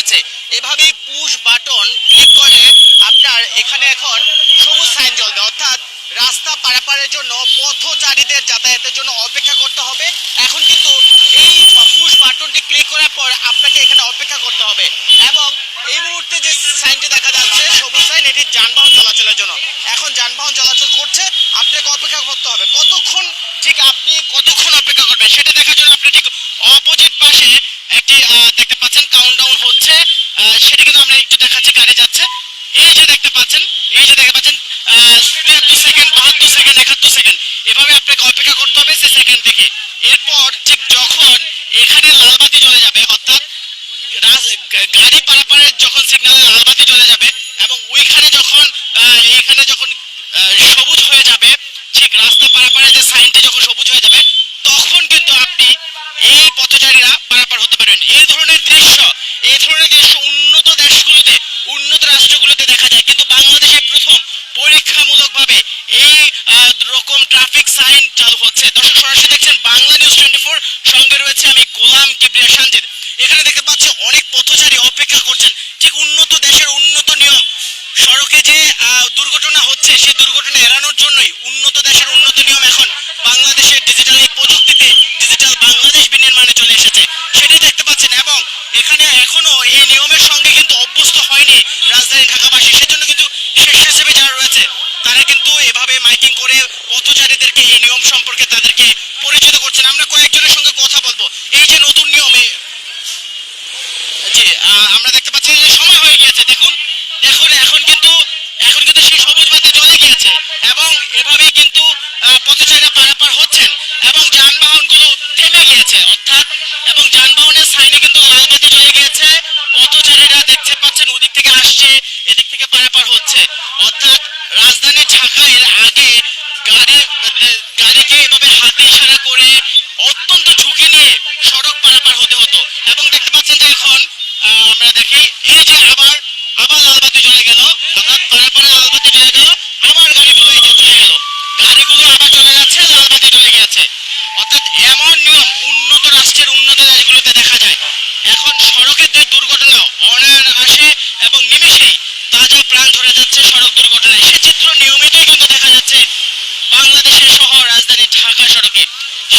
আছে। এভাবেই push button click করে আপনার এখানে এখন সবুজ সাইন জ্বলবে, অর্থাৎ রাস্তা পারাপারের জন্য পথচারীদের যাতায়াতের জন্য অপেক্ষা করতে হবে। এখন কিন্তু এই পুশ বাটনটি ক্লিক করার পর আপনাকে এখানে অপেক্ষা করতে হবে এবং এই মুহূর্তে যে সাইনটি দেখা যাচ্ছে সবুজ সাইন, এটি যানবাহন চলাচলের জন্য। এখন যানবাহন চলাচল করছে, আপনাকে অপেক্ষা করতে হবে। কতক্ষণ ঠিক আপনি কতক্ষণ অপেক্ষা করবেন সেটা দেখার জন্য আপনি ঠিক অপোজিট পাশে একটি দেখতে পাচ্ছেন কাউন্টডাউন হচ্ছে, সেটা কিন্তু আমরা একটু দেখাচ্ছি। গাড়ি যাচ্ছে, এই যে দেখতে পাচ্ছেন, এই যে দেখতে পাচ্ছেন 73 সেকেন্ড, 72 সেকেন্ড, 71 সেকেন্ড, এভাবে আপনাকে অপেক্ষা করতে হবে সে সেকেন্ড দেখে। এরপর ঠিক যখন এখানে লাল বাতি জ্বলে যাবে, অর্থাৎ গাড়ি পারাপারের যখন সিগন্যালে লাল বাতি জ্বলে যাবে এবং ওইখানে যখন এইখানে যখন সবুজ হয়ে যাবে, ঠিক রাস্তা পারাপারের যে সাইনটি যখন সবুজ হয়ে যাবে, তখন কিন্তু আপনি এই পথচারীরা পারাপার হতে পারবেন। এই ধরনের দৃশ্য উন্নত দেশগুলোতে, উন্নত রাষ্ট্রগুলোতে দেখা যায়, কিন্তু বাংলাদেশে প্রথম পরীক্ষামূলকভাবে এই রকম ট্রাফিক সাইন চালু হচ্ছে। দর্শক সরাসরি দেখছেন বাংলা নিউজ 24, সঙ্গে রয়েছে আমি গোলাম কিবরিয়া সানজিদ। এখানে দেখতে পাচ্ছি অনেক পথচারী অপেক্ষা করছেন, ঠিক উন্নত দেশের উন্নত নিয়ম। সড়কে যে দুর্ঘটনা হচ্ছে সেই দুর্ঘটনা এড়ানোর জন্যই উন্নত দেশের উন্নত নিয়ম এখন বাংলাদেশের ডিজিটাল এই প্রযুক্তিতে ডিজিটাল বাংলাদেশ বিনির্মাণে চলে এসেছে, সেটাই দেখতে পাচ্ছেন। এবং এখানে এখনো এই নিয়মের সঙ্গে কিন্তু অভ্যস্ত হয়নি রাজধানী ঢাকাবাসী, সেজন্য কিন্তু স্বেচ্ছাসেবী যারা রয়েছে তারা কিন্তু এভাবে মাইকিং করে পথচারীদেরকে এই নিয়ম সম্পর্কে তাদেরকে পরিচিত করছেন। আমরা কয়েকজনের সঙ্গে কথা বলবো। এই যে নতুন নিয়মে জি আমরা দেখতে পাচ্ছি যে সময় হয়ে গিয়েছে, দেখুন দেখুন এখন কিন্তু সেই সবুজ বাতি জ্বলে গিয়েছে এবং এভাবেই কিন্তু পথচারীরা পারাপার হচ্ছেন এবং যানবাহনগুলো থেমে গিয়েছে, অর্থাৎ এবং যানবাহনের সাইনে কিন্তু লাল বাতি জ্বলে গিয়েছে। পথচারীরা দেখতে পাচ্ছেন ওদিক থেকে আসছে, এদিক থেকে পারাপার হচ্ছে, অর্থাৎ রাজধানী ঢাকায় এর আগে গাড়িকে এভাবে হাতে ইশারা করে অত্যন্ত ঝুঁকি নিয়ে সড়ক পারাপার হতে হতো। এবং দেখতে পাচ্ছেন যে এখন আমরা দেখি এই যে আবার লাল বাতি জ্বলে গেল, অর্থাৎ পারাপারে লাল বাতি জ্বলে গেল, আবার গাড়িগুলো এই যে চলে গেল, গাড়িগুলো আবার চলে যাচ্ছে, লাল বাতি জ্বলে গেছে। অর্থাৎ এমন নিয়ম উন্নত রাষ্ট্রের উন্নত দেশগুলোতে দেখা যায়। এখন সড়কের যে দুর্ঘটনা অনায়াসে এবং নিমেষেই তাজা প্রাণ ধরে যাচ্ছে সড়ক দুর্ঘটনায়, সে চিত্র নিয়মিতই কিন্তু দেখা যাচ্ছে বাংলাদেশের শহর রাজধানী ঢাকা সড়কে।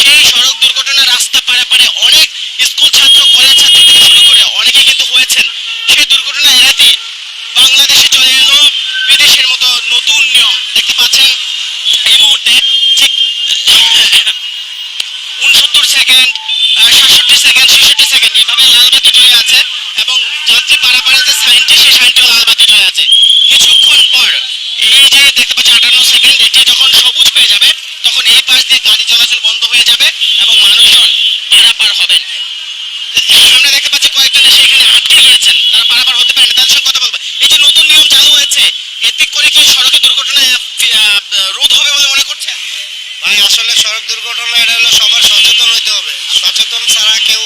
সেই সড়ক দুর্ঘটনা রাস্তা পারাপারে অনেক স্কুল ছাত্র, কলেজ ছাত্র থেকে শুরু করে অনেকে কিন্তু হয়েছেন। সেই দুর্ঘটনা এড়াতে বাংলাদেশে চলে এলো বিদেশের মতো নতুন নিয়ম। দেখতে পাচ্ছেন এই মুহূর্তে ঠিক 69 সেকেন্ড, 67 সেকেন্ড, 66 সেকেন্ড এভাবে লাল বাতি জ্বলে আছে এবং যাত্রী পারাপারের যে সাইনটি সেই সাইনটিও লাল বাতি জ্বলে আছে। কিছুক্ষণ পর এই যে দেখতে পাচ্ছি 58 সেকেন্ড, এটি যখন সবুজ হয়ে যাবে তখন এই পাশ দিয়ে গাড়ি চলাচল বন্ধ হয়ে যাবে এবং মানুষজন পারাপার হবেন। আমরা দেখতে পাচ্ছি কয়েকজন এসে এখানে আটকে রয়েছেন, তারা পারাপার হতে পারেন, তাদের সঙ্গে কথা বলবো। এই যে নতুন নিয়ম চালু হয়েছে, এতে করে কি সড়কে দুর্ঘটনা রোধ হবে বলে মনে করছেন? ভাই আসলে সড়ক দুর্ঘটনা এটা হলো সবার সচেতন হইতে হবে, সচেতন ছাড়া কেউ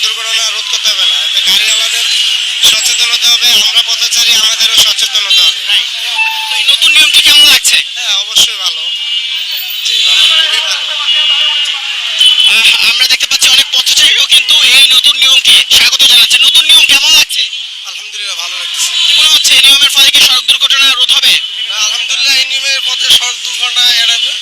দুর্ঘটনা রোধ করতে হবে না। এতে গাড়িওয়ালাদের সচেতন হতে হবে, আমরা পথচারী আমাদেরও সচেতন হতে হবে। এই নতুন নিয়মটি কেমন লাগছে? হ্যাঁ অবশ্যই ভালো, জি ভালো, খুবই ভালো। আমরা দেখতে পাচ্ছি অনেক পথচারীরাও কিন্তু এই নতুন নিয়মকে স্বাগত জানাচ্ছে। নতুন নিয়ম কেমন লাগছে? আলহামদুলিল্লাহ ভালো লাগছে। কি মনে হচ্ছে এই নিয়মের ফলে কি সড়ক দুর্ঘটনা রোধ হবে? না আলহামদুলিল্লাহ এই নিয়মের পথে সড়ক দুর্ঘটনা এড়াবে।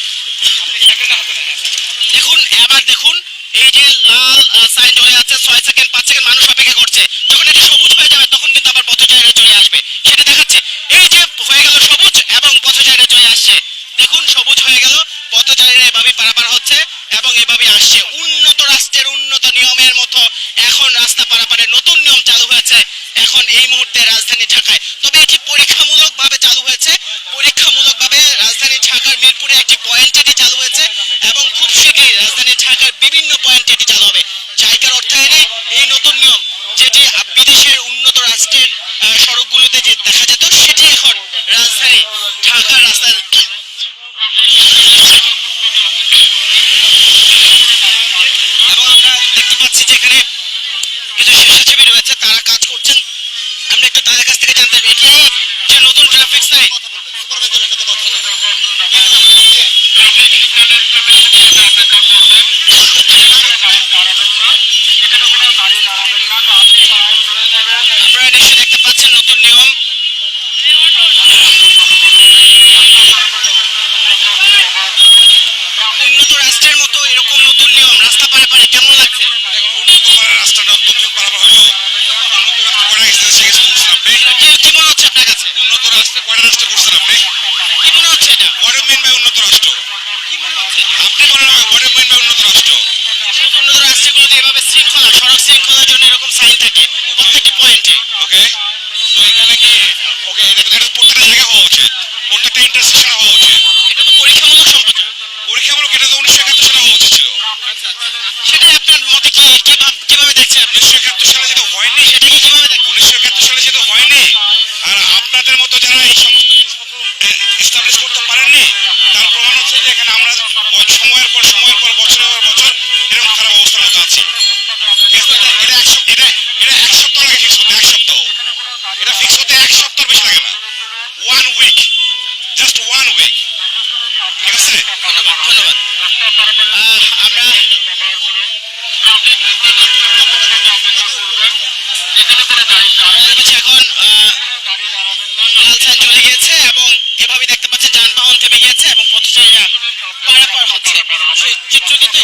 দেখুন এবার দেখুন এই যে লাল সাইন জ্বলে আছে, 6 সেকেন্ড 5 সেকেন্ড মানুষ অপেক্ষা করছে, যখন এটি সবুজ হয়ে যাবে তখন কিন্তু আবার পথচারীরা চলে আসবে, সেটা দেখাচ্ছে। এই যে হয়ে গেল সবুজ এবং পথচারীরা চলে আসছে, দেখুন সবুজ হয়ে গেল, পথচারীরা এভাবে পারাপার হচ্ছে এবং এভাবে আসছে। উন্নত রাষ্ট্রের উন্নত নিয়মের মতো এখন রাস্তা পারাপারের নতুন নিয়ম চালু হয়েছে এখন এই মুহূর্তে রাজধানী ঢাকায়। তবে এটি পরীক্ষামূলকভাবে চালু হয়েছে, পরীক্ষামূলকভাবে রাজধানী ঢাকার মিরপুরে একটি পয়েন্ট এটি চালু হয়েছে এবং খুব শীঘ্রই রাজধানী ঢাকার বিভিন্ন পয়েন্ট এটি চালু হবে। জায়গার অর্থায়নে এই নতুন নিয়ম যেটি বিদেশের উন্নত রাষ্ট্রের সড়কগুলোতে যে দেখা যেত সেটি এখন রাজধানী ঢাকার রাস্তায়। এবং আমরা দেখতে পাচ্ছি যেখানে কিছু স্বেচ্ছাসেবী রয়েছে, তারা কাজ করছেন। আমরা একটু তাদের কাছ থেকে জানতে পারি এটি যে নতুন ট্রাফিক সাইন। হচ্ছে সেই চিত্র কিন্তু